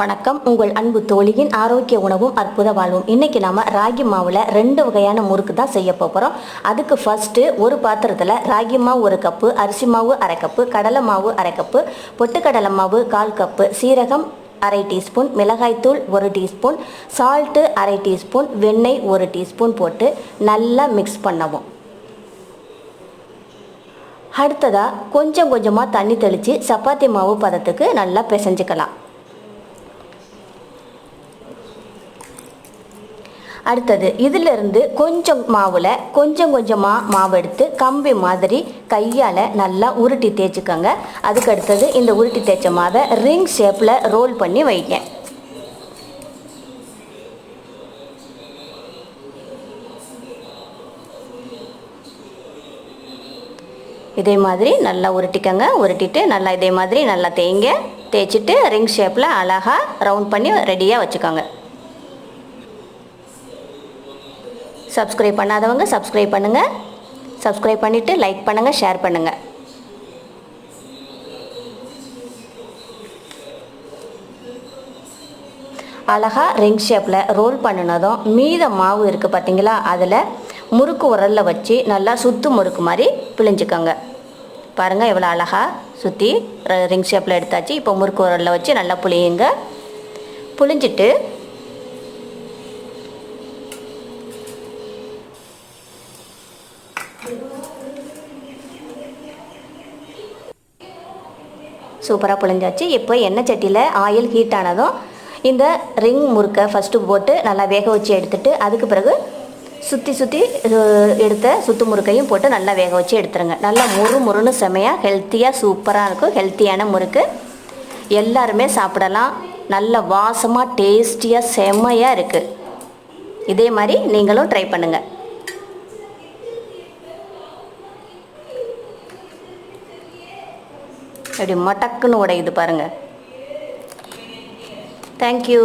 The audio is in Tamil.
வணக்கம். உங்கள் அன்பு தோழியின் ஆரோக்கிய உணவும் அற்புத வாழ்வும். இன்றைக்கி நாம் ராகி மாவில் 2 வகையான முறுக்கு தான் செய்ய போகிறோம். அதுக்கு ஃபஸ்ட்டு ஒரு பாத்திரத்தில் ராகி மாவு 1 கப்பு, அரிசி மாவு 1/2 கப்பு, கடலை மாவு 1/2 கப்பு, பொட்டுக்கடலை மாவு 1/4 கப்பு, சீரகம் 1/2 டீஸ்பூன், மிளகாய்த்தூள் 1 டீஸ்பூன், சால்ட்டு 1/2 டீஸ்பூன், வெண்ணெய் 1 டீஸ்பூன் போட்டு நல்லா மிக்ஸ் பண்ணவும். அடுத்ததாக கொஞ்சம் கொஞ்சமாக தண்ணி தெளித்து சப்பாத்தி மாவு பதத்துக்கு நல்லா பிசைஞ்சிக்கலாம். அடுத்தது இதிலிருந்து கொஞ்சம் மாவில் கொஞ்சம் கொஞ்சமாக மாவு எடுத்து கம்பி மாதிரி கையால் நல்லா உருட்டி தேய்ச்சிக்கோங்க. அதுக்கு அடுத்தது இந்த உருட்டி தேய்ச்ச மாவை ரிங் ஷேப்பில் ரோல் பண்ணி வைங்க. இதே மாதிரி நல்லா உருட்டிக்கங்க. உருட்டிட்டு நல்லா இதே மாதிரி நல்லா தேய்ச்சிட்டு ரிங் ஷேப்பில் அழகாக ரவுண்ட் பண்ணி ரெடியாக வச்சுக்கோங்க. சப்ஸ்கிரைப் பண்ணாதவங்க சப்ஸ்கிரைப் பண்ணுங்கள். சப்ஸ்கிரைப் பண்ணிவிட்டு லைக் பண்ணுங்கள், ஷேர் பண்ணுங்கள். அழகாக ரிங் ஷேப்பில் ரோல் பண்ணினதும் மீத மாவு இருக்குது பார்த்தீங்களா, அதில் முறுக்கு உரலில் வச்சு நல்லா சுத்து முறுக்கு மாதிரி பிழிஞ்சிக்கோங்க. பாருங்கள் எவ்வளோ அழகாக சுற்றி ரிங் ஷேப்பில் எடுத்தாச்சு. இப்போ முறுக்கு உரலில் வச்சு நல்லா புளியுங்க. புளிஞ்சிட்டு சூப்பராக புழிஞ்சாச்சு. இப்போ எண்ணெய் சட்டியில் ஆயில் ஹீட் ஆனதும் இந்த ரிங் முறுக்கை ஃபஸ்ட்டு போட்டு நல்லா வேக வச்சு எடுத்துட்டு அதுக்கு பிறகு சுற்றி எடுத்த சுத்து முறுக்கையும் போட்டு நல்லா வேக வச்சு எடுத்துருங்க. நல்லா முறுன்னு செமையாக ஹெல்த்தியாக சூப்பராக இருக்கும். ஹெல்த்தியான முறுக்கு எல்லாருமே சாப்பிடலாம். நல்ல வாசமாக டேஸ்டியாக செமையாக இருக்குது. இதே மாதிரி நீங்களும் ட்ரை பண்ணுங்கள். அப்படி மட்டக்குன்னு உடையுது பாருங்கள். தேங்க்யூ.